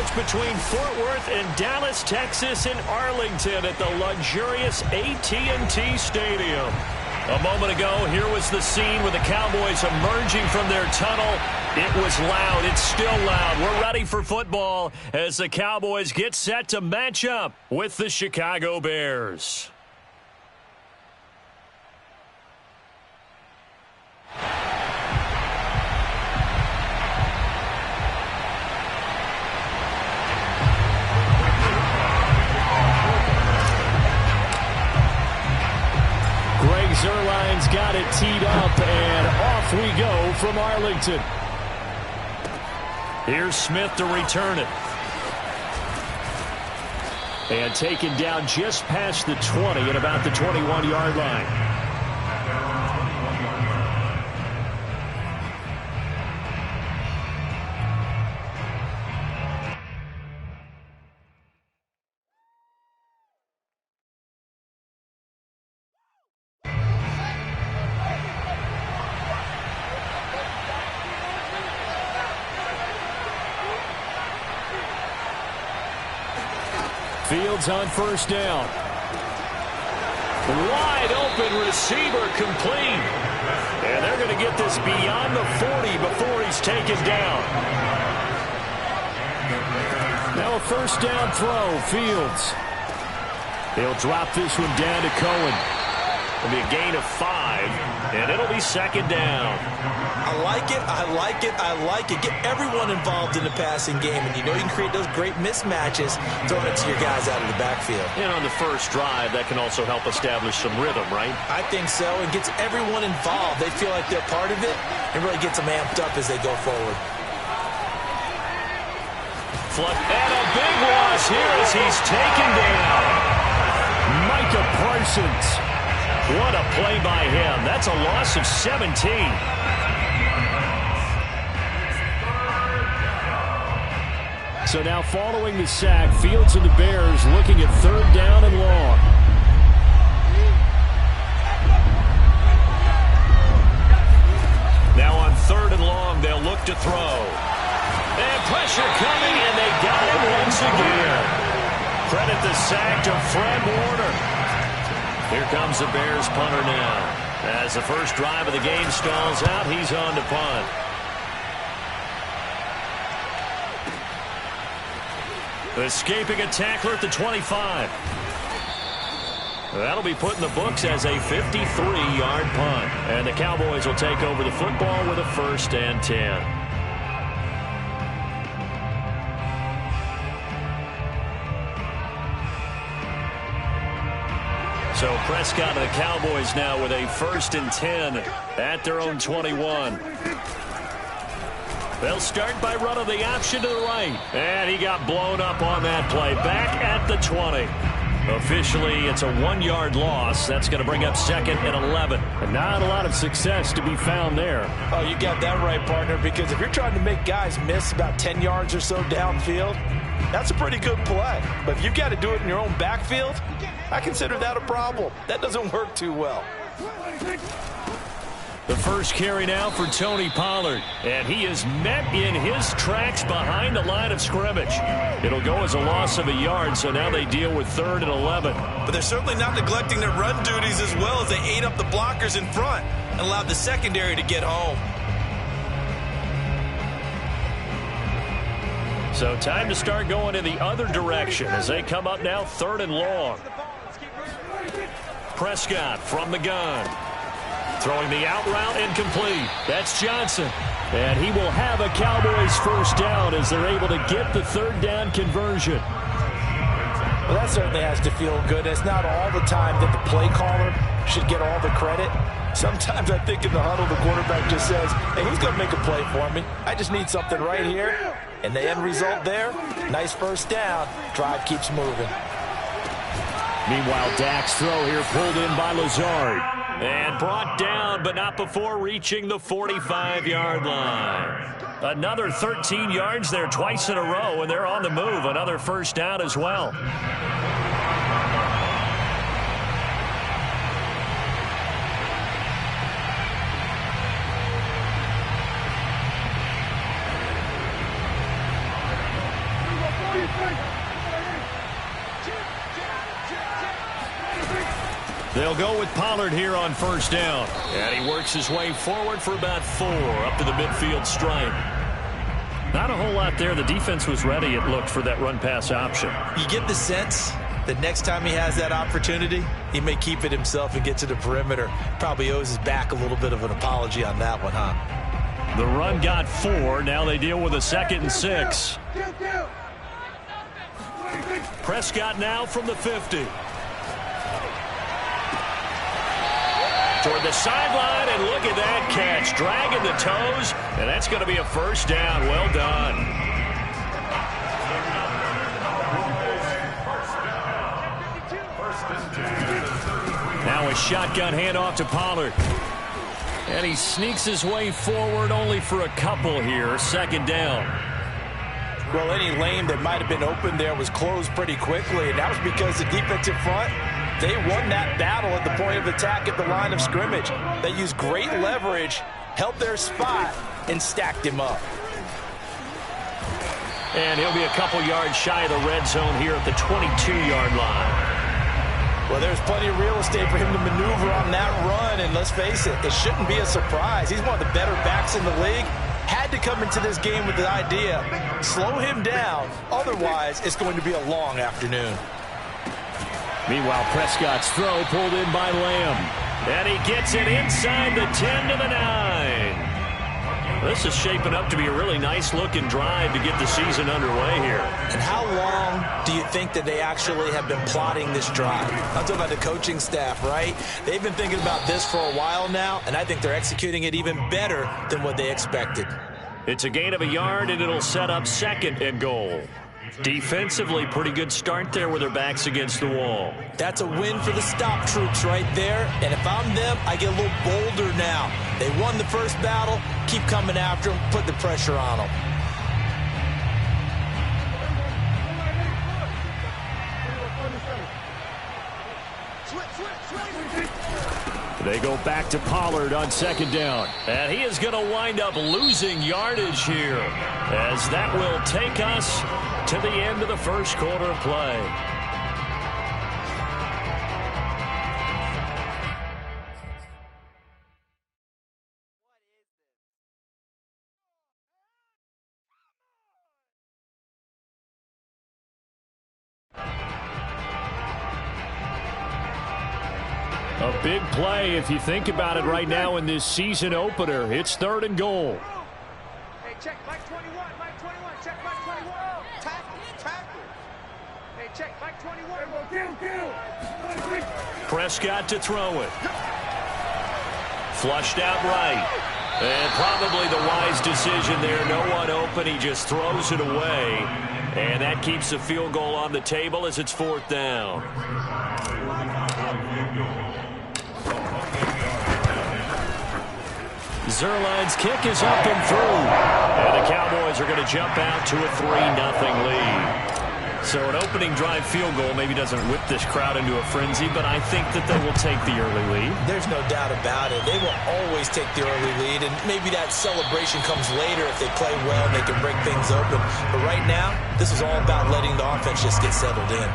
sandwiched between Fort Worth and Dallas, Texas, and Arlington at the luxurious AT&T Stadium. A moment ago, here was the scene with the Cowboys emerging from their tunnel. It was loud. It's still loud. We're ready for football as the Cowboys get set to match up with the Chicago Bears. Zerline's got it teed up, and off we go from Arlington. Here's Smith to return it. And taken down just past the 20 at about the 21-yard line. Fields on first down. Wide open receiver complete. And they're going to get this beyond the 40 before he's taken down. Now a first down throw, Fields. He'll drop this one down to Cohen. It'll be a gain of 5, and it'll be second down. I like it, I like it, I like it. Get everyone involved in the passing game, and you know you can create those great mismatches throwing it to your guys out of the backfield. And on the first drive, that can also help establish some rhythm, right? I think so. It gets everyone involved. They feel like they're part of it, and really gets them amped up as they go forward. Flip, and a big loss here as he's taken down. Micah Parsons. What a play by him. That's a loss of 17. So now following the sack, Fields and the Bears looking at third down and long. Now on third and long, they'll look to throw. And pressure coming, and they got him once again. Credit the sack to Fred Warner. Here comes the Bears punter now. As the first drive of the game stalls out, he's on to punt. Escaping a tackler at the 25. That'll be put in the books as a 53-yard punt. And the Cowboys will take over the football with a 1st and 10. So Prescott and the Cowboys now with a 1st and 10 at their own 21. They'll start by running the option to the right. And he got blown up on that play. Back at the 20. Officially, it's a 1-yard loss. That's going to bring up 2nd and 11. And not a lot of success to be found there. Oh, you got that right, partner, because if you're trying to make guys miss about 10 yards or so downfield, that's a pretty good play. But if you've got to do it in your own backfield, I consider that a problem. That doesn't work too well. The first carry now for Tony Pollard. And he is met in his tracks behind the line of scrimmage. It'll go as a loss of a yard, so now they deal with 3rd and 11. But they're certainly not neglecting their run duties as well as they ate up the blockers in front and allowed the secondary to get home. So time to start going in the other direction as they come up now 3rd and long. Prescott from the gun. Throwing the out route incomplete. That's Johnson. And he will have a Cowboys 1st down as they're able to get the 3rd down conversion. Well, that certainly has to feel good. It's not all the time that the play caller should get all the credit. Sometimes I think in the huddle, the quarterback just says, hey, who's going to make a play for me? I just need something right here. And the end result there, nice 1st down. Drive keeps moving. Meanwhile, Dak's throw here pulled in by Lazard. And brought down, but not before reaching the 45-yard line. Another 13 yards there twice in a row, and they're on the move. Another 1st down as well. They'll go with Pollard here on first down. And he works his way forward for about 4 up to the midfield stripe. Not a whole lot there. The defense was ready, it looked, for that run-pass option. You get the sense that next time he has that opportunity, he may keep it himself and get to the perimeter. Probably owes his back a little bit of an apology on that one, huh? The run got 4. Now they deal with a 2nd and 6. Prescott now from the 50. Toward the sideline, and look at that catch. Dragging the toes, and that's going to be a first down. Well done. Now a shotgun handoff to Pollard. And he sneaks his way forward only for a couple here. 2nd down. Well, any lane that might have been open there was closed pretty quickly, and that was because the defensive front, they won that battle at the point of attack at the line of scrimmage. They used great leverage, held their spot, and stacked him up. And he'll be a couple yards shy of the red zone here at the 22-yard line. Well, there's plenty of real estate for him to maneuver on that run, and let's face it, it shouldn't be a surprise. He's one of the better backs in the league. Had to come into this game with the idea, slow him down, otherwise it's going to be a long afternoon. Meanwhile, Prescott's throw pulled in by Lamb. And he gets it inside the 10 to the 9. This is shaping up to be a really nice-looking drive to get the season underway here. And how long do you think that they actually have been plotting this drive? I'm talking about the coaching staff, right? They've been thinking about this for a while now, and I think they're executing it even better than what they expected. It's a gain of a yard, and it'll set up 2nd and goal. Defensively, pretty good start there with their backs against the wall. That's a win for the stop troops right there. And if I'm them, I get a little bolder now. They won the first battle. Keep coming after them. Put the pressure on them. They go back to Pollard on 2nd down. And he is going to wind up losing yardage here, as that will take us to the end of the first quarter of play. A big play if you think about it right now in this season opener. It's 3rd and goal. Hey, check Mike 21, Mike 21, check Mike 21. Tackle. Hey, check Mike 21. Prescott to throw it. Flushed out right. And probably the wise decision there. No one open. He just throws it away. And that keeps the field goal on the table as it's 4th down. Zuerlein's kick is up and through. And the Cowboys are going to jump out to a 3-0 lead. So an opening drive field goal maybe doesn't whip this crowd into a frenzy, but I think that they will take the early lead. There's no doubt about it. They will always take the early lead, and maybe that celebration comes later if they play well and they can break things open. But right now, this is all about letting the offense just get settled in.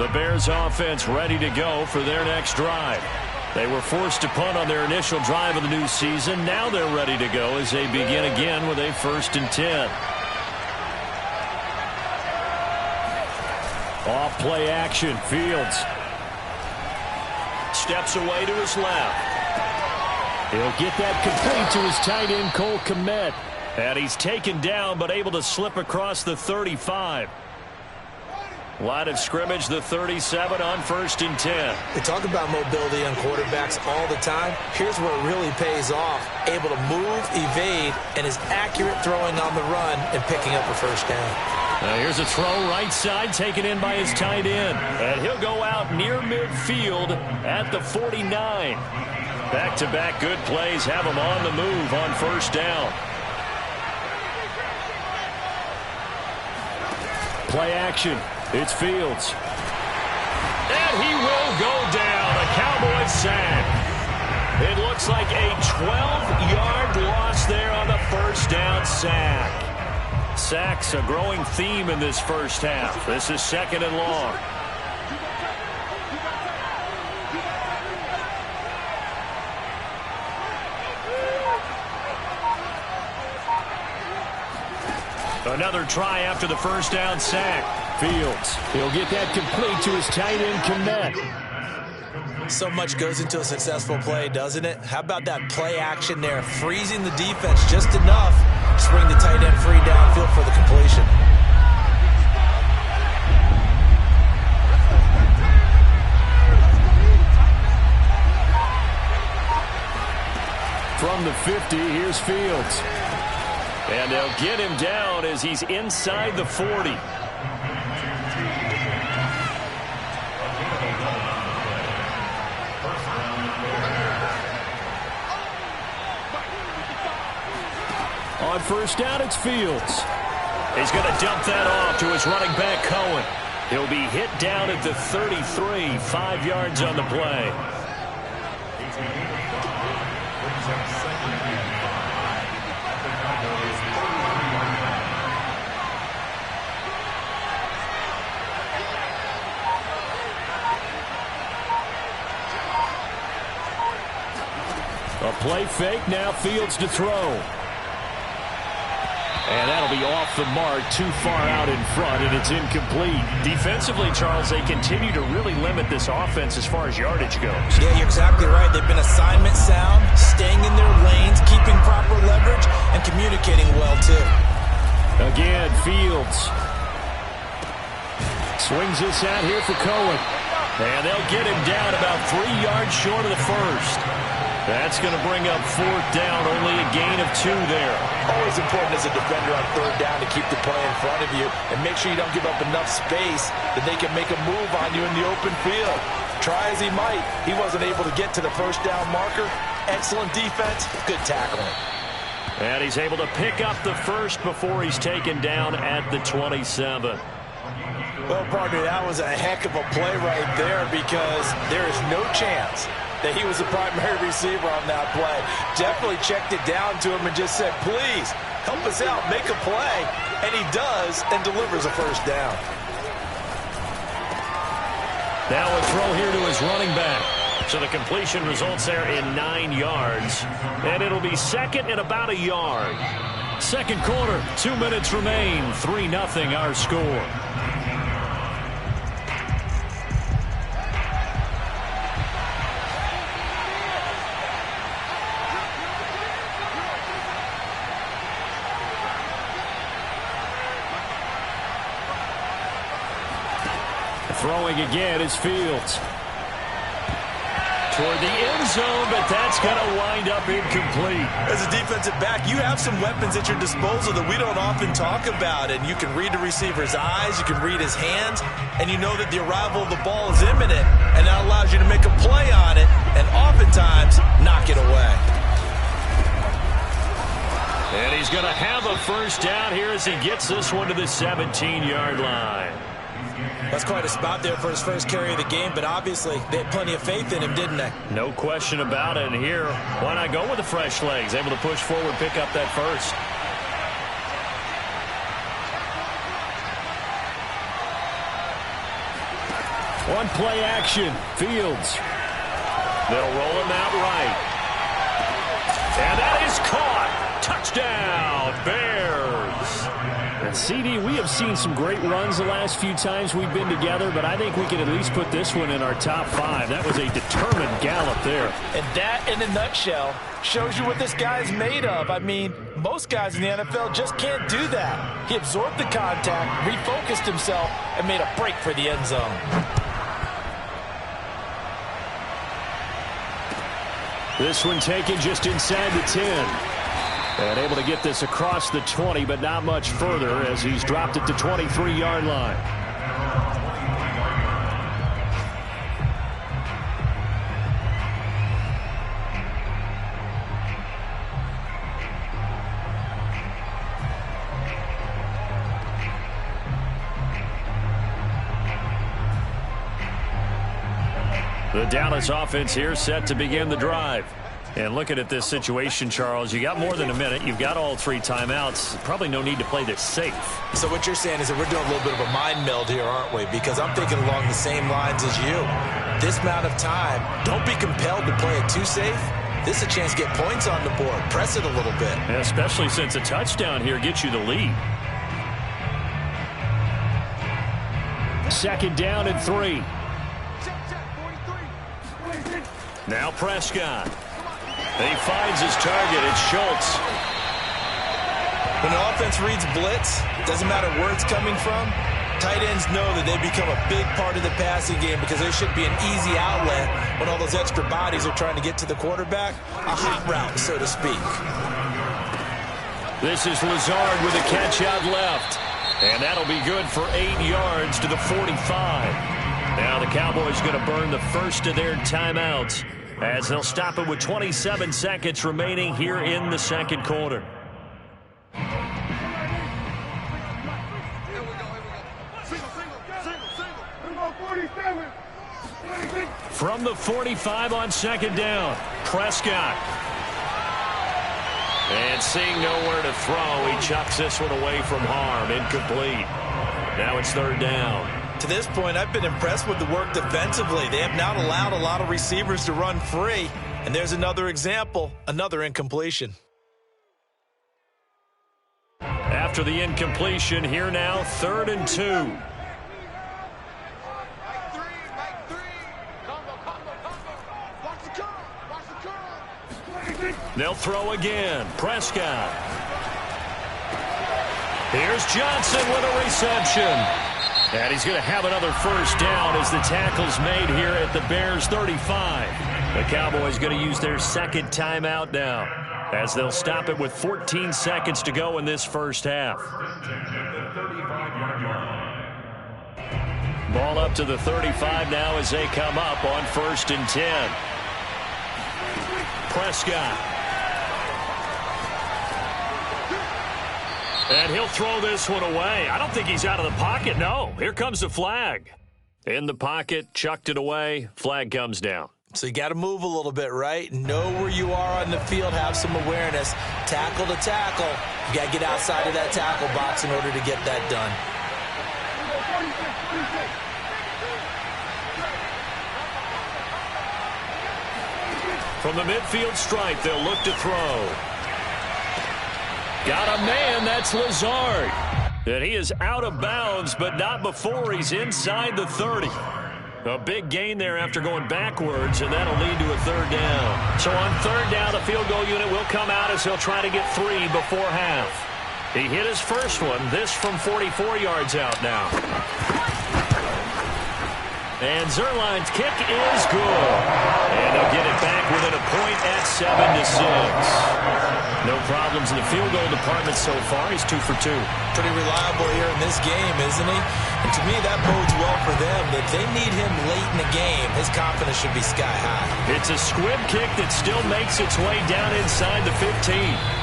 The Bears offense ready to go for their next drive. They were forced to punt on their initial drive of the new season. Now they're ready to go as they begin again with a 1st and 10. Off play action. Fields steps away to his left. He'll get that complete to his tight end, Cole Kmet. And he's taken down but able to slip across the 35. Line of scrimmage, the 37 on 1st and 10. We talk about mobility on quarterbacks all the time. Here's where it really pays off. Able to move, evade, and is accurate throwing on the run and picking up a 1st down. Now here's a throw right side taken in by his tight end. And he'll go out near midfield at the 49. Back-to-back good plays have him on the move on 1st down. Play action. It's Fields. And he will go down. A Cowboys sack. It looks like a 12-yard loss there on the 1st down sack. sacks a growing theme in this first half. This is 2nd and long. Another try after the first down sack. Fields, he'll get that complete to his tight end, Kmet. So much goes into a successful play, doesn't it? How about that play action there? Freezing the defense just enough to bring the tight end free downfield for the completion. From the 50, here's Fields. And they'll get him down as he's inside the 40. On first down, it's Fields. He's going to dump that off to his running back, Cohen. He'll be hit down at the 33, 5 yards on the play. A play fake, now Fields to throw. And that'll be off the mark, too far out in front, and it's incomplete. Defensively, Charles, they continue to really limit this offense as far as yardage goes. Yeah, you're exactly right. They've been assignment sound, staying in their lanes, keeping proper leverage, and communicating well, too. Again, Fields. Swings this out here for Cohen. And they'll get him down about 3 yards short of the first. That's going to bring up 4th down, only a gain of 2 there. Always important as a defender on 3rd down to keep the play in front of you and make sure you don't give up enough space that they can make a move on you in the open field. Try as he might, he wasn't able to get to the 1st down marker. Excellent defense, good tackling. And he's able to pick up the first before he's taken down at the 27. Well, partner, that was a heck of a play right there because there is no chance that he was the primary receiver on that play. Definitely checked it down to him and just said, please, help us out, make a play. And he does and delivers a 1st down. Now a throw here to his running back. So the completion results there in 9 yards. And it'll be 2nd and about a yard. 2nd quarter, 2 minutes remain. 3-0 our score. Throwing again is Fields. Toward the end zone, but that's going to wind up incomplete. As a defensive back, you have some weapons at your disposal that we don't often talk about. And you can read the receiver's eyes, you can read his hands, and you know that the arrival of the ball is imminent. And that allows you to make a play on it and oftentimes knock it away. And he's going to have a 1st down here as he gets this one to the 17-yard line. That's quite a spot there for his first carry of the game, but obviously they had plenty of faith in him, didn't they? No question about it. And here, why not go with the fresh legs? Able to push forward, pick up that first. One play action. Fields. They'll roll him out right. And that is caught. Touchdown, Bears. And CD, we have seen some great runs the last few times we've been together, but I think we can at least put this one in our top 5. That was a determined gallop there. And that, in a nutshell, shows you what this guy's made of. I mean, most guys in the NFL just can't do that. He absorbed the contact, refocused himself, and made a break for the end zone. This one taken just inside the 10. And able to get this across the 20, but not much further as he's dropped it to 23-yard line. The Dallas offense here set to begin the drive. And looking at this situation, Charles, you got more than a minute. You've got all 3 timeouts. Probably no need to play this safe. So what you're saying is that we're doing a little bit of a mind meld here, aren't we? Because I'm thinking along the same lines as you. This amount of time, don't be compelled to play it too safe. This is a chance to get points on the board. Press it a little bit. Yeah, especially since a touchdown here gets you the lead. 2nd down and 3. Now Prescott. He finds his target. It's Schultz. When the offense reads blitz, doesn't matter where it's coming from, tight ends know that they become a big part of the passing game because there should be an easy outlet when all those extra bodies are trying to get to the quarterback. A hot route, so to speak. This is Lazard with a catch out left. And that'll be good for 8 yards to the 45. Now the Cowboys going to burn the first of their timeouts as they'll stop it with 27 seconds remaining here in the 2nd quarter. From the 45 on 2nd down, Prescott. And seeing nowhere to throw, he chucks this one away from harm. Incomplete. Now it's 3rd down. To this point, I've been impressed with the work defensively. They have not allowed a lot of receivers to run free. And there's another example, another incompletion. After the incompletion, here now, 3rd and 2. They'll throw again. Prescott. Here's Johnson with a reception. And he's going to have another 1st down as the tackle's made here at the Bears' 35. The Cowboys going to use their 2nd timeout now as they'll stop it with 14 seconds to go in this 1st half. Ball up to the 35 now as they come up on 1st and 10. Prescott. And he'll throw this one away. I don't think he's out of the pocket. No, here comes the flag. In the pocket, chucked it away. Flag comes down. So you got to move a little bit, right? Know where you are on the field. Have some awareness. Tackle to tackle. You got to get outside of that tackle box in order to get that done. From the midfield stripe, they'll look to throw. Got a man, that's Lazard. And he is out of bounds, but not before he's inside the 30. A big gain there after going backwards, and that'll lead to a 3rd down. So on 3rd down, the field goal unit will come out as he'll try to get 3 before half. He hit his first one, this from 44 yards out now. And Zerline's kick is good. And they'll get it back within a point at 7-6. No problems in the field goal department so far. He's 2 for 2. Pretty reliable here in this game, isn't he? And to me, that bodes well for them. If they need him late in the game, his confidence should be sky high. It's a squib kick that still makes its way down inside the 15.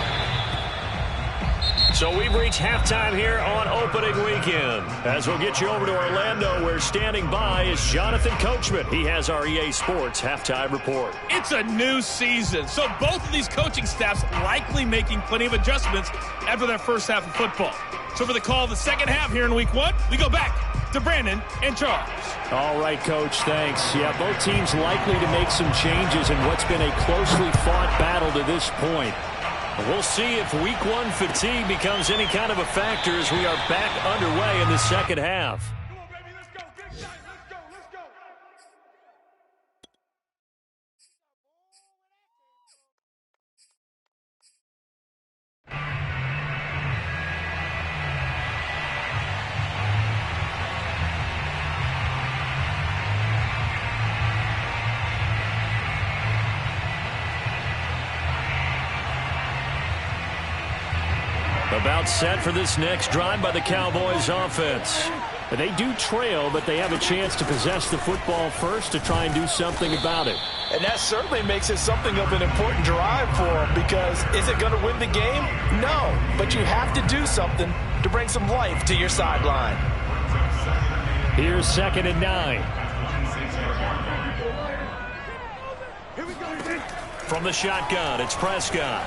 So we've reached halftime here on opening weekend. As we'll get you over to Orlando, where standing by is Jonathan Coachman. He has our EA Sports halftime report. It's a new season, so both of these coaching staffs likely making plenty of adjustments after their first half of football. So for the call of the second half here in week 1, we go back to Brandon and Charles. All right, Coach, thanks. Yeah, both teams likely to make some changes in what's been a closely fought battle to this point. We'll see if week 1 fatigue becomes any kind of a factor as we are back underway in the second half. Come on, baby, let's go. Big time. Let's go. About set for this next drive by the Cowboys offense. They do trail, but they have a chance to possess the football first to try and do something about it. And that certainly makes it something of an important drive for them, because is it going to win the game? No, but you have to do something to bring some life to your sideline. Here's 2nd and 9. Here we go. From the shotgun, it's Prescott.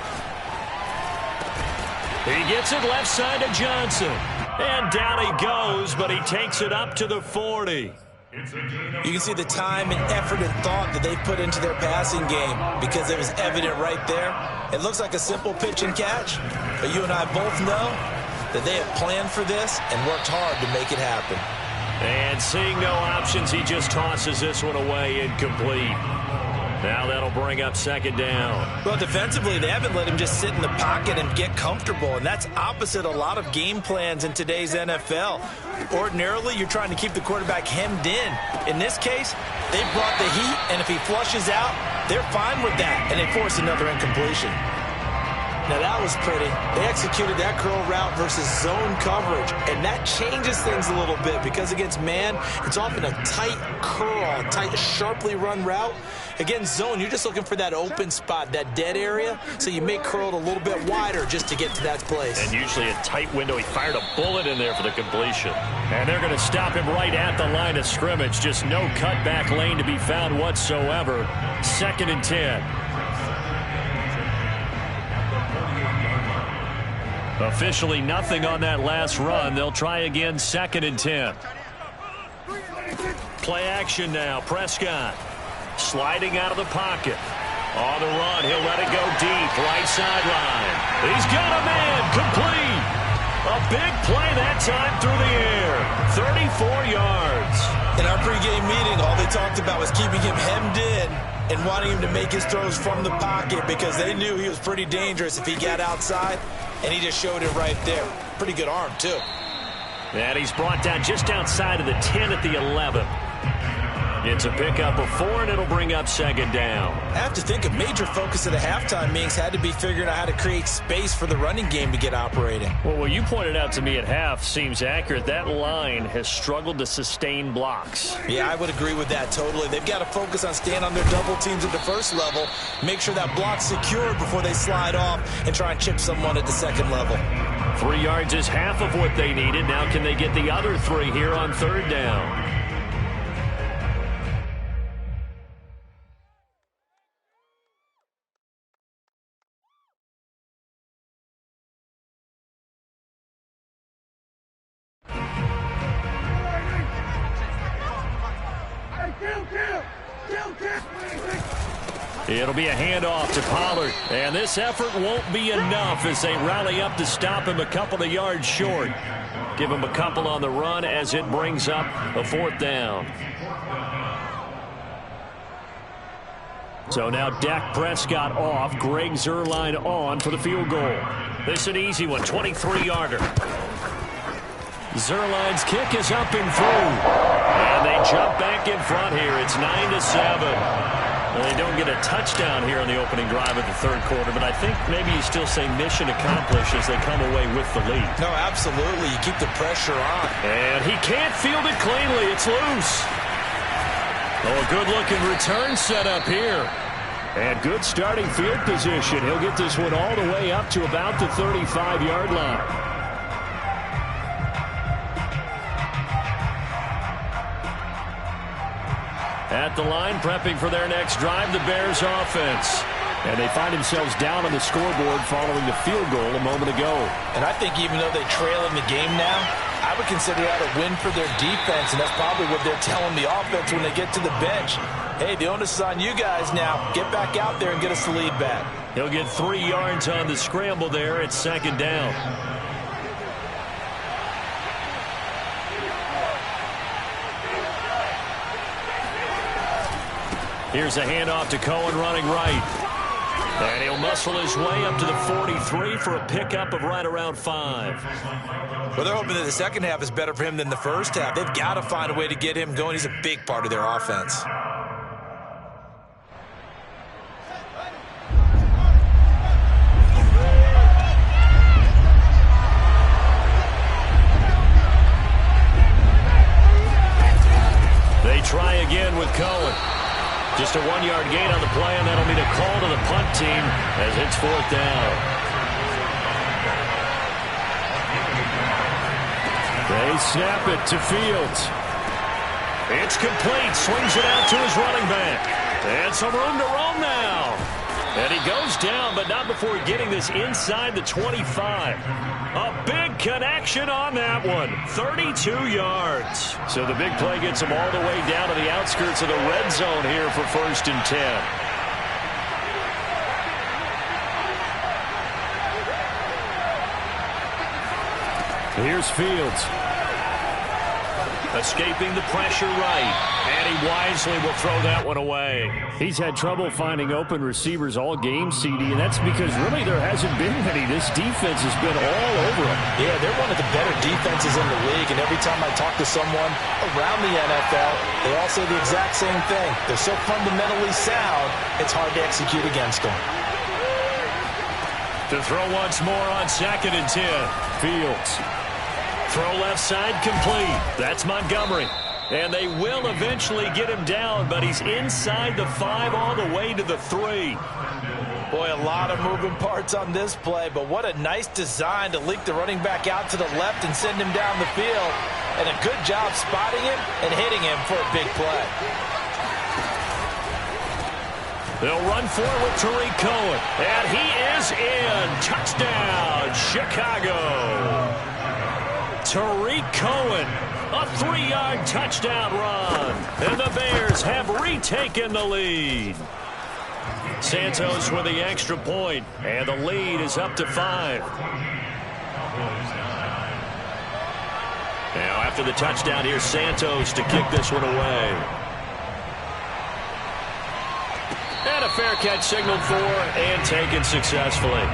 He gets it left side to Johnson. And down he goes, but he takes it up to the 40. You can see the time and effort and thought that they put into their passing game because it was evident right there. It looks like a simple pitch and catch, but you and I both know that they have planned for this and worked hard to make it happen. And seeing no options, he just tosses this one away incomplete. Now that'll bring up second down. Well, defensively, they haven't let him just sit in the pocket and get comfortable, and that's opposite a lot of game plans in today's NFL. Ordinarily, you're trying to keep the quarterback hemmed in. In this case, they brought the heat, and if he flushes out, they're fine with that, and they force another incompletion. Now, that was pretty. They executed that curl route versus zone coverage, and that changes things a little bit because against man, it's often a tight curl, tight, sharply run route. Against zone, you're just looking for that open spot, that dead area, so you may curl it a little bit wider just to get to that place. And usually a tight window. He fired a bullet in there for the completion. And they're going to stop him right at the line of scrimmage. Just no cutback lane to be found whatsoever. 2nd and 10. Officially nothing on that last run. They'll try again, 2nd and 10. Play action now. Prescott sliding out of the pocket. On the run, he'll let it go deep. Right sideline. He's got a man. Complete. A big play that time through the air. 34 yards. In our pregame meeting, all they talked about was keeping him hemmed in and wanting him to make his throws from the pocket because they knew he was pretty dangerous if he got outside. And he just showed it right there. Pretty good arm, too. And he's brought down just outside of the 10 at the 11. It's a pickup of 4, and it'll bring up second down. I have to think a major focus of the halftime meetings had to be figuring out how to create space for the running game to get operating. Well, what you pointed out to me at half seems accurate. That line has struggled to sustain blocks. Yeah, I would agree with that totally. They've got to focus on staying on their double teams at the first level, make sure that block's secured before they slide off and try and chip someone at the second level. 3 yards is half of what they needed. Now can they get the other 3 here on third down? It'll be a handoff to Pollard, and this effort won't be enough as they rally up to stop him a couple of yards short. Give him a couple on the run as it brings up a 4th down. So now Dak Prescott off, Greg Zuerlein on for the field goal. This is an easy one, 23-yarder. Zuerlein's kick is up and through, and they jump back in front here. It's 9-7. Well, they don't get a touchdown here on the opening drive of the third quarter, but I think maybe you still say mission accomplished as they come away with the lead. No, absolutely. You keep the pressure on. And he can't field it cleanly. It's loose. Oh, a good-looking return set up here. And good starting field position. He'll get this one all the way up to about the 35-yard line. At the line, prepping for their next drive, the Bears offense. And they find themselves down on the scoreboard following the field goal a moment ago. And I think even though they trail in the game now, I would consider that a win for their defense, and that's probably what they're telling the offense when they get to the bench. Hey, the onus is on you guys now. Get back out there and get us the lead back. He'll get 3 yards on the scramble there at second down. Here's a handoff to Cohen running right. And he'll muscle his way up to the 43 for a pickup of right around 5. Well, they're hoping that the second half is better for him than the first half. They've got to find a way to get him going. He's a big part of their offense. They try again with Cohen. Just a 1-yard gain on the play, and that'll mean a call to the punt team as it's 4th down. They snap it to Fields. It's complete. Swings it out to his running back. And some room to roam now. And he goes down, but not before getting this inside the 25. A big connection on that one. 32 yards. So the big play gets him all the way down to the outskirts of the red zone here for 1st and 10. Here's Fields. Escaping the pressure right. And he wisely will throw that one away. He's had trouble finding open receivers all game, CD, and that's because really there hasn't been many. This defense has been all over him. Yeah, they're one of the better defenses in the league, and every time I talk to someone around the NFL, they all say the exact same thing. They're so fundamentally sound, it's hard to execute against them. To throw once more on 2nd and 10. Fields. Throw left side complete. That's Montgomery. And they will eventually get him down, but he's inside the 5 all the way to the 3. Boy, a lot of moving parts on this play, but what a nice design to leak the running back out to the left and send him down the field. And a good job spotting him and hitting him for a big play. They'll run for it with Tariq Cohen. And he is in. Touchdown, Chicago. Tariq Cohen, a 3-yard touchdown run. And the Bears have retaken the lead. Santos with the extra point, and the lead is up to 5. Now after the touchdown, here's Santos to kick this one away. And a fair catch signaled for and taken successfully.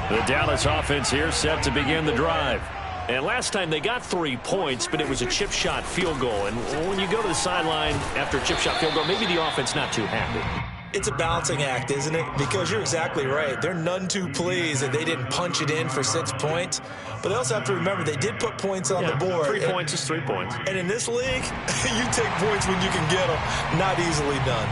The Dallas offense here set to begin the drive. And last time they got 3 points, but it was a chip shot field goal. And when you go to the sideline after a chip shot field goal, maybe the offense not too happy. It's a balancing act, isn't it? Because you're exactly right. They're none too pleased that they didn't punch it in for 6 points. But they also have to remember they did put points on the board. 3 points is 3 points. And in this league, you take points when you can get them. Not easily done.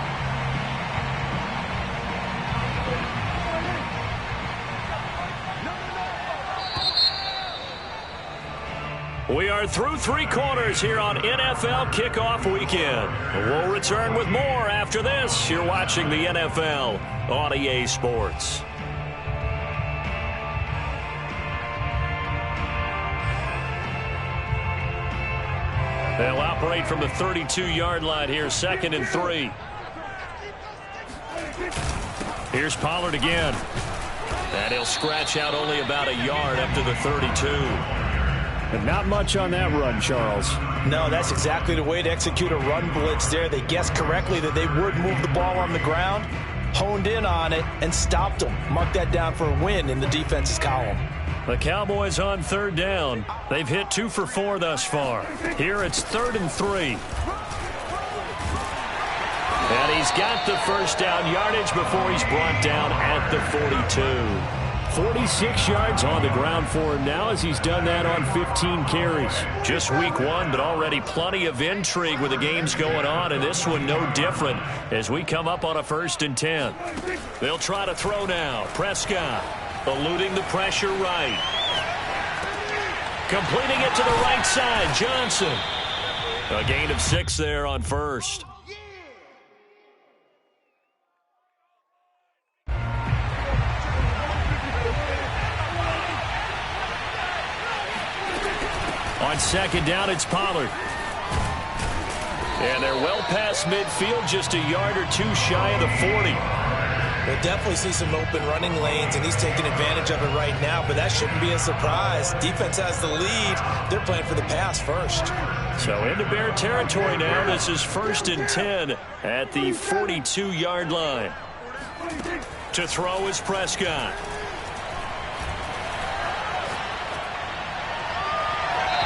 We are through 3 quarters here on NFL Kickoff Weekend. We'll return with more after this. You're watching the NFL on EA Sports. They'll operate from the 32-yard line here, 2nd and 3. Here's Pollard again. And he'll scratch out only about a yard up to the 32. And not much on that run, Charles. No, that's exactly the way to execute a run blitz there. They guessed correctly that they would move the ball on the ground, honed in on it, and stopped them. Mark that down for a win in the defense's column. The Cowboys on 3rd down. They've hit 2 for 4 thus far. Here it's 3rd and 3. And he's got the first down yardage before he's brought down at the 42. 46 yards on the ground for him now as he's done that on 15 carries. Just week 1, but already plenty of intrigue with the games going on, and this one no different as we come up on a 1st and 10. They'll try to throw now. Prescott eluding the pressure right. Completing it to the right side. Johnson. A gain of 6 there on 1st. On 2nd down, it's Pollard. And they're well past midfield, just a yard or 2 shy of the 40. We'll definitely see some open running lanes, and he's taking advantage of it right now, but that shouldn't be a surprise. Defense has the lead. They're playing for the pass first. So into Bear territory now. This is 1st and 10 at the 42-yard line. To throw is Prescott.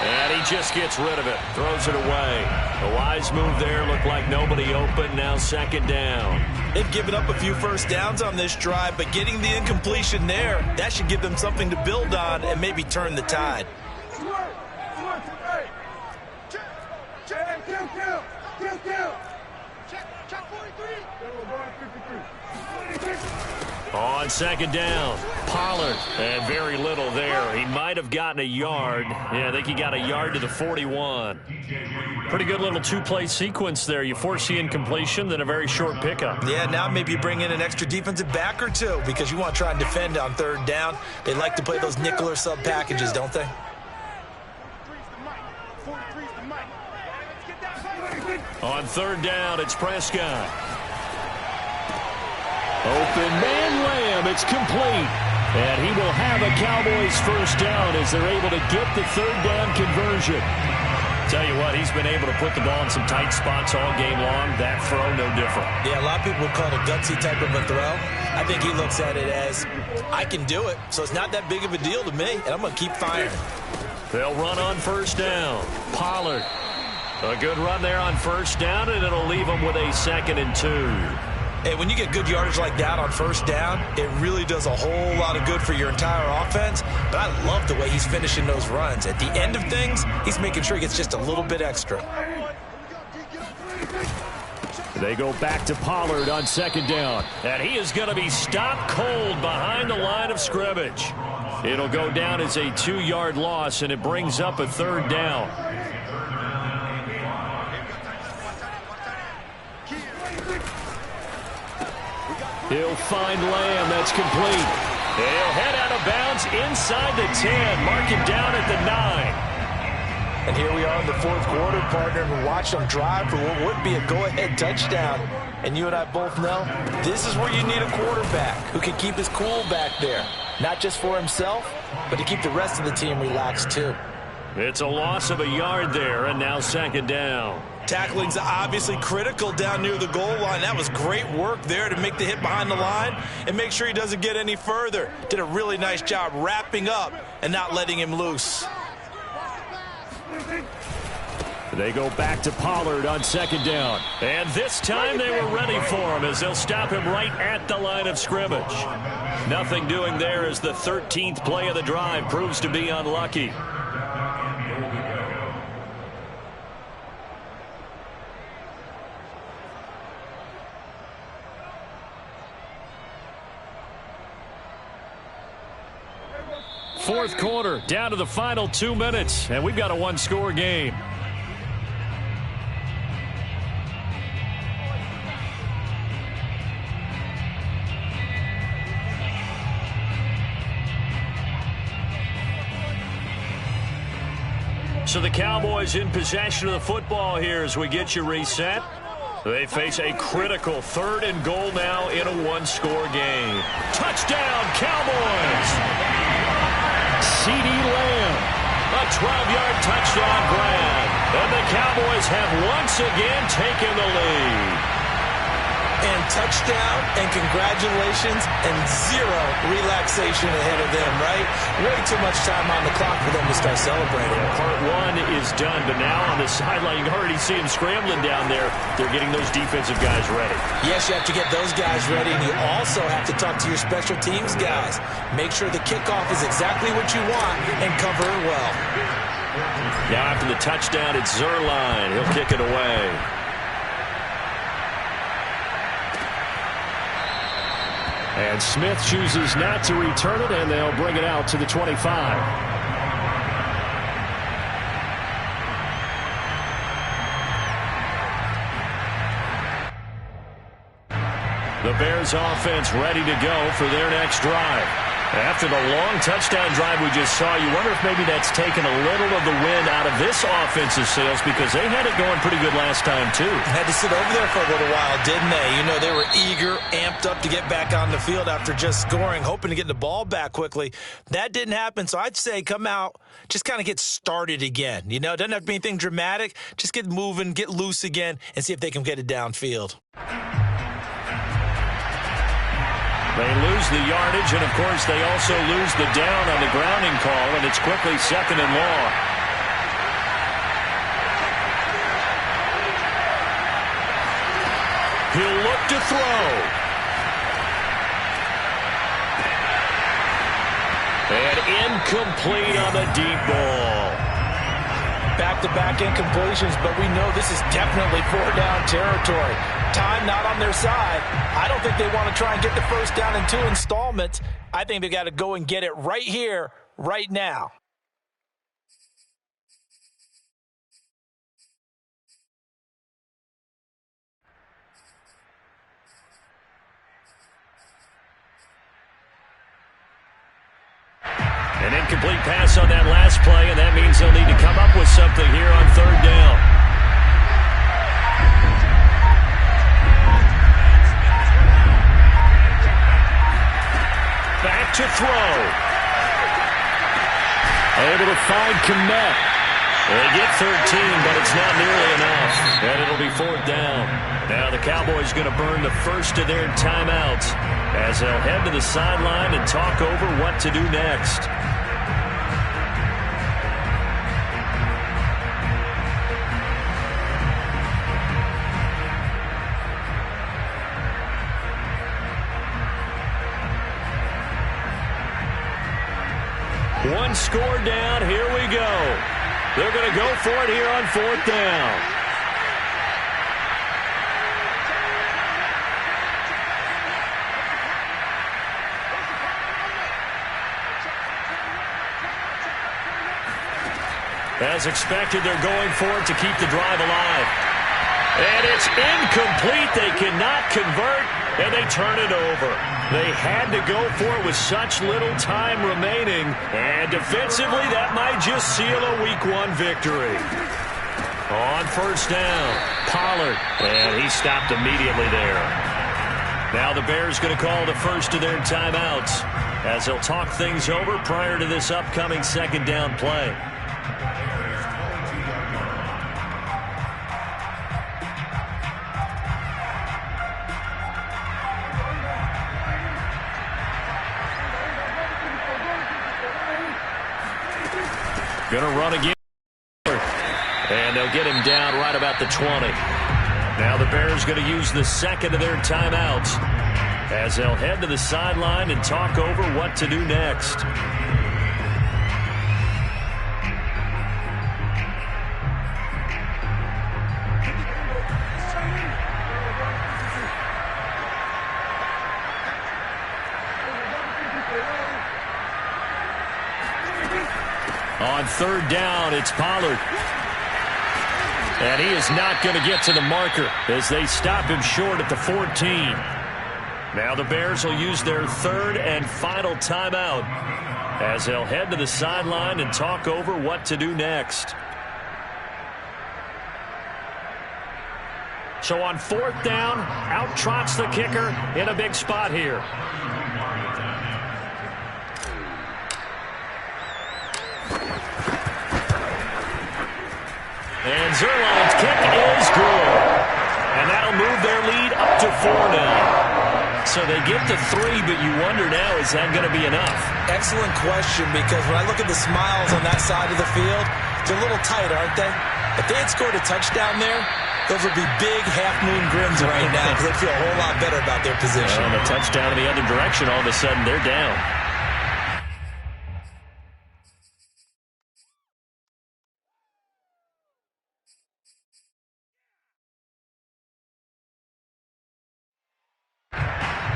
And he just gets rid of it. Throws it away. A wise move there. Looked like nobody open. Now 2nd down. They've given up a few first downs on this drive, but getting the incompletion there, that should give them something to build on and maybe turn the tide. Check 43. On second down, Pollard. And very little there. He might have gotten a yard. Yeah, I think he got a yard to the 41. Pretty good little two-play sequence there. You force the incompletion, then a very short pickup. Yeah, now maybe bring in an extra defensive back or two because you want to try and defend on third down. They like to play those nickel or sub packages, don't they? On third down, it's Prescott. Open man Lamb, it's complete. And he will have a Cowboys first down as they're able to get the third down conversion. Tell you what, he's been able to put the ball in some tight spots all game long. That throw, no different. Yeah, a lot of people would call it a gutsy type of a throw. I think he looks at it as, I can do it, so it's not that big of a deal to me, and I'm going to keep firing. They'll run on first down. Pollard. A good run there on first down, and it'll leave them with a 2nd and 2. Hey, when you get good yardage like that on first down, it really does a whole lot of good for your entire offense. But I love the way he's finishing those runs. At the end of things, he's making sure he gets just a little bit extra. They go back to Pollard on second down. And he is going to be stopped cold behind the line of scrimmage. It'll go down as a 2-yard loss, and it brings up a third down. He'll find Lamb. That's complete. He'll head out of bounds inside the 10. Mark him down at the 9. And here we are in the fourth quarter, partner, and watch them drive for what would be a go-ahead touchdown. And you and I both know this is where you need a quarterback who can keep his cool back there. Not just for himself, but to keep the rest of the team relaxed too. It's a loss of a yard there, and now second down. Tackling's obviously critical down near the goal line. That was great work there to make the hit behind the line and make sure he doesn't get any further. Did a really nice job wrapping up and not letting him loose. They go back to Pollard on second down. And this time they were ready for him as they'll stop him right at the line of scrimmage. Nothing doing there as the 13th play of the drive proves to be unlucky. Fourth quarter, down to the final 2 minutes, and we've got a one-score game. So the Cowboys in possession of the football here as we get you reset. They face a critical 3rd and goal now in a one-score game. Touchdown, Cowboys! C.D. Lamb, a 12-yard touchdown grab. And the Cowboys have once again taken the lead. And touchdown, and congratulations, and zero relaxation ahead of them, right? Way too much time on the clock for them to start celebrating. Part 1 is done, but now on the sideline, you can already see them scrambling down there. They're getting those defensive guys ready. Yes, you have to get those guys ready, and you also have to talk to your special teams guys. Make sure the kickoff is exactly what you want and cover it well. Now after the touchdown, it's Zerline. He'll kick it away. And Smith chooses not to return it, and they'll bring it out to the 25. The Bears offense ready to go for their next drive. After the long touchdown drive we just saw, you wonder if maybe that's taken a little of the wind out of this offensive sails because they had it going pretty good last time, too. Had to sit over there for a little while, didn't they? You know, they were eager, amped up to get back on the field after just scoring, hoping to get the ball back quickly. That didn't happen, so I'd say come out, just kind of get started again. You know, it doesn't have to be anything dramatic. Just get moving, get loose again, and see if they can get it downfield. They lose the yardage, and, of course, they also lose the down on the grounding call, and it's quickly 2nd and long. He'll look to throw. And incomplete on the deep ball. Back back-to-back incompletions, but we know this is definitely four-down territory. Time not on their side. I don't think they want to try and get the first down in 2 installments. I think they got to go and get it right here, right now. An incomplete pass on that last play, and that means they'll need to come up with something here on third down. Back to throw. Able to find Kmet. They get 13, but it's not nearly enough. And it'll be fourth down. Now the Cowboys going to burn the first of their timeouts as they'll head to the sideline and talk over what to do next. One score down, here we go. They're going to go for it here on fourth down. As expected, they're going for it to keep the drive alive. And it's incomplete. They cannot convert, and they turn it over. They had to go for it with such little time remaining. And defensively, that might just seal a Week 1 victory. On first down, Pollard. And he stopped immediately there. Now the Bears going to call the first of their timeouts as they'll talk things over prior to this upcoming second down play. Going to run again. And they'll get him down right about the 20. Now the Bears going to use the second of their timeouts as they'll head to the sideline and talk over what to do next. On third down, it's Pollard. And he is not going to get to the marker as they stop him short at the 14. Now the Bears will use their third and final timeout as they'll head to the sideline and talk over what to do next. So on fourth down, out trots the kicker in a big spot here. And Zerline's kick is good. And that'll move their lead up to 4 now. So they get to 3, but you wonder now, is that going to be enough? Excellent question, because when I look at the smiles on that side of the field, they're a little tight, aren't they? If they had scored a touchdown there, those would be big half-moon grins right now because they'd feel a whole lot better about their position. And a touchdown in the other direction, all of a sudden they're down.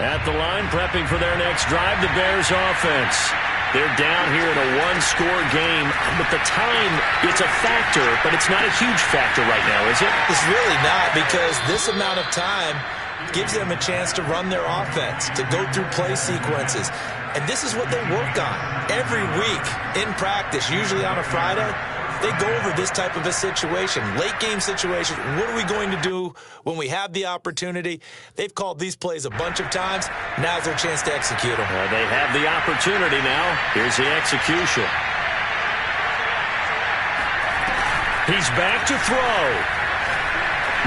At the line, prepping for their next drive, the Bears offense. They're down here in a one-score game, but the time, it's a factor, but it's not a huge factor right now, is it? It's really not, because this amount of time gives them a chance to run their offense, to go through play sequences. And this is what they work on every week in practice, usually on a Friday. They go over this type of a situation, late-game situation. What are we going to do when we have the opportunity? They've called these plays a bunch of times. Now's their chance to execute them. They have the opportunity now. Here's the execution. He's back to throw.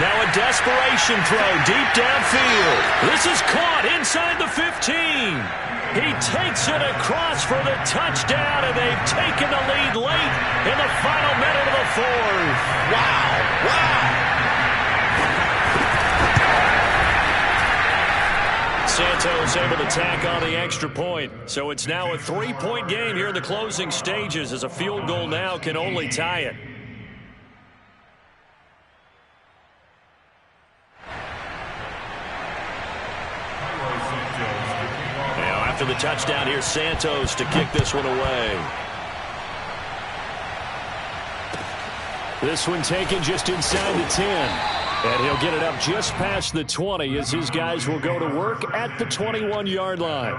Now a desperation throw deep downfield. This is caught inside the 15. He takes it across for the touchdown, and they've taken the lead late in the final minute of the fourth. Wow, wow. Santos able to tack on the extra point. So it's now a 3-point game here in the closing stages as a field goal now can only tie it. after the touchdown. Here's Santos to kick this one away. This one taken just inside the 10. And he'll get it up just past the 20 as his guys will go to work at the 21-yard line.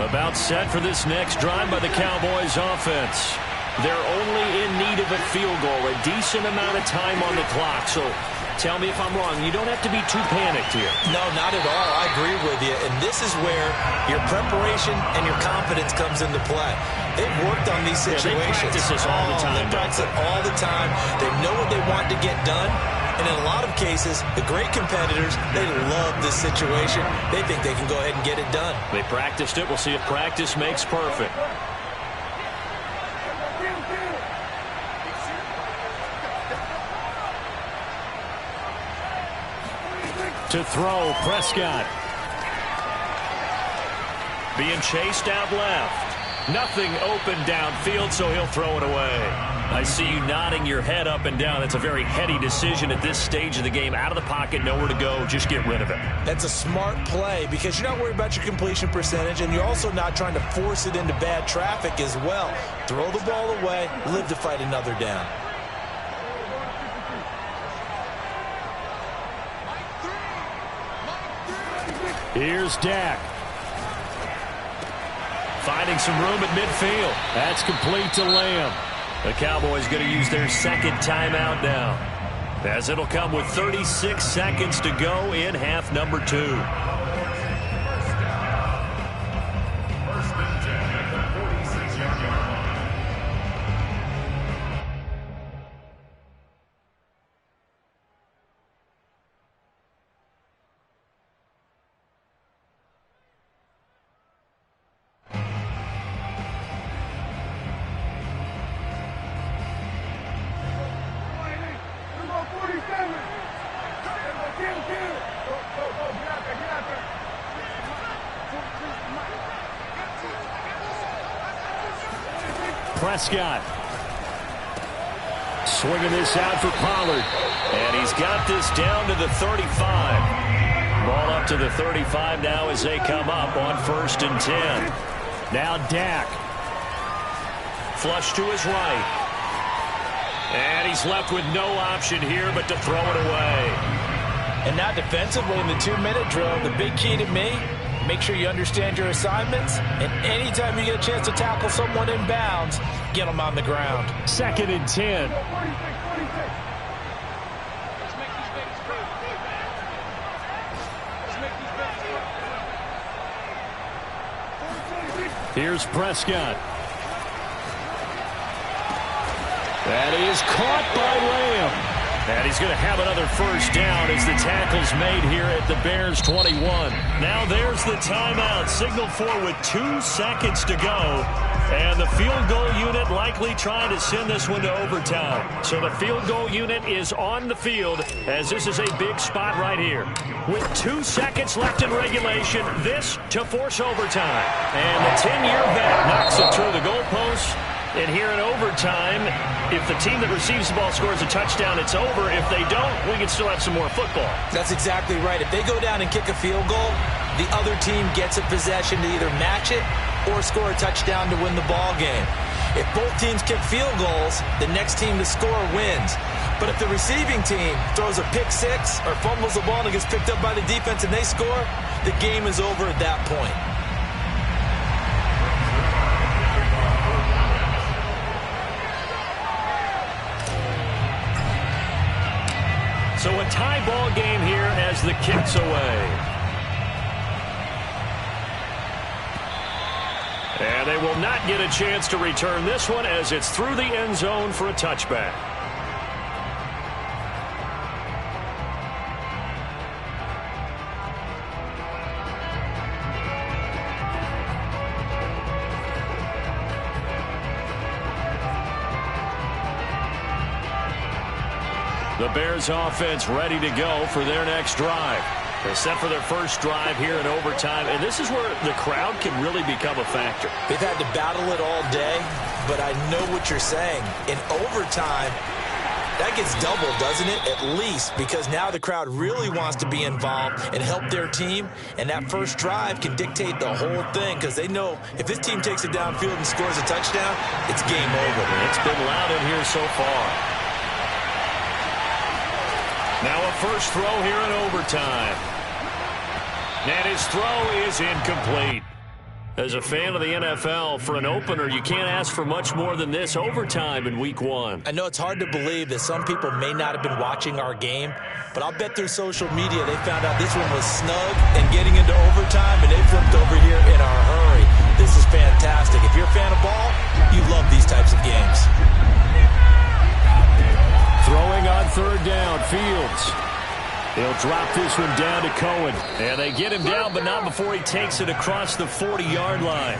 About set for this next drive by the Cowboys offense. They're only in need of a field goal, a decent amount of time on the clock. So tell me if I'm wrong. You don't have to be too panicked here. No, not at all. I agree with you. And this is where your preparation and your confidence comes into play. They've worked on these situations. They practice this all the time. They practice it all the time. They know what they want to get done. And in a lot of cases, the great competitors, they love this situation. They think they can go ahead and get it done. They practiced it. We'll see if practice makes perfect. To throw, Prescott. Being chased out left. Nothing open downfield, so he'll throw it away. I see you nodding your head up and down. That's a very heady decision at this stage of the game. Out of the pocket, nowhere to go. Just get rid of it. That's a smart play because you're not worried about your completion percentage, and you're also not trying to force it into bad traffic as well. Throw the ball away, live to fight another down. Here's Dak. Finding some room at midfield. That's complete to Lamb. The Cowboys going to use their second timeout now, as it'll come with 36 seconds to go in half number 2. Prescott. Swinging this out for Pollard. And he's got this down to the 35. Ball up to the 35 now as they come up on 1st and 10. Now Dak. Flush to his right. And he's left with no option here but to throw it away. And now defensively in the 2-minute drill, the big key to me, make sure you understand your assignments, and anytime you get a chance to tackle someone in bounds, get them on the ground. 2nd and 10. Here's Prescott. That is caught by Lamb. And he's going to have another first down as the tackle's made here at the Bears 21. Now there's the timeout signaled for with 2 seconds to go. And the field goal unit likely trying to send this one to overtime. So the field goal unit is on the field as this is a big spot right here. With 2 seconds left in regulation, this to force overtime. And the 10-year vet knocks it through the goalpost. And here in overtime, if the team that receives the ball scores a touchdown, it's over. If they don't, we can still have some more football. That's exactly right. If they go down and kick a field goal, the other team gets a possession to either match it or score a touchdown to win the ball game. If both teams kick field goals, the next team to score wins. But if the receiving team throws a pick six or fumbles the ball and it gets picked up by the defense and they score, the game is over at that point. So a tie ball game here as the kick's away. And they will not get a chance to return this one as it's through the end zone for a touchback. The Bears offense ready to go for their next drive. They're set for their first drive here in overtime, and this is where the crowd can really become a factor. They've had to battle it all day, but I know what you're saying. In overtime, that gets doubled, doesn't it? At least, because now the crowd really wants to be involved and help their team, and that first drive can dictate the whole thing because they know if this team takes it downfield and scores a touchdown, it's game over. It's been loud in here so far. Now a first throw here in overtime. And his throw is incomplete. As a fan of the NFL, for an opener, you can't ask for much more than this overtime in Week 1. I know it's hard to believe that some people may not have been watching our game, but I'll bet through social media they found out this one was snug and getting into overtime, and they flipped over here in a hurry. This is fantastic. If you're a fan of ball, you love these types of games. Throwing on third down, Fields. He'll drop this one down to Cohen. And they get him down, but not before he takes it across the 40-yard line.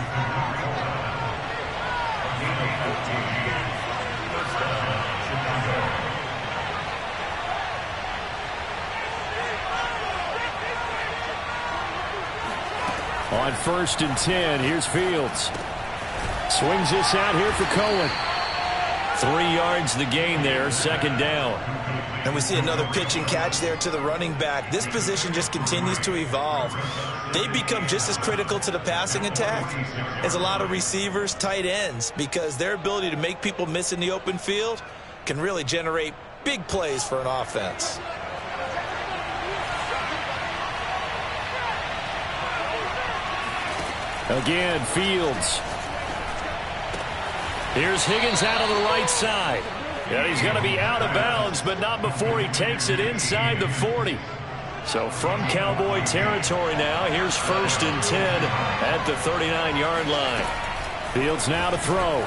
On 1st and 10, here's Fields. Swings this out here for Cohen. 3 yards the gain there, 2nd down. And we see another pitch and catch there to the running back. This position just continues to evolve. They become just as critical to the passing attack as a lot of receivers, tight ends, because their ability to make people miss in the open field can really generate big plays for an offense. Again, Fields. Here's Higgins out of the right side. And he's going to be out of bounds, but not before he takes it inside the 40. So from Cowboy territory now, here's 1st and 10 at the 39-yard line. Fields now to throw.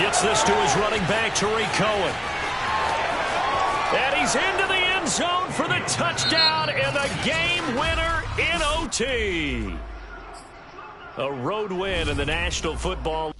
Gets this to his running back, Tariq Cohen. And he's into the end zone for the touchdown and the game winner in OT. A road win in the National Football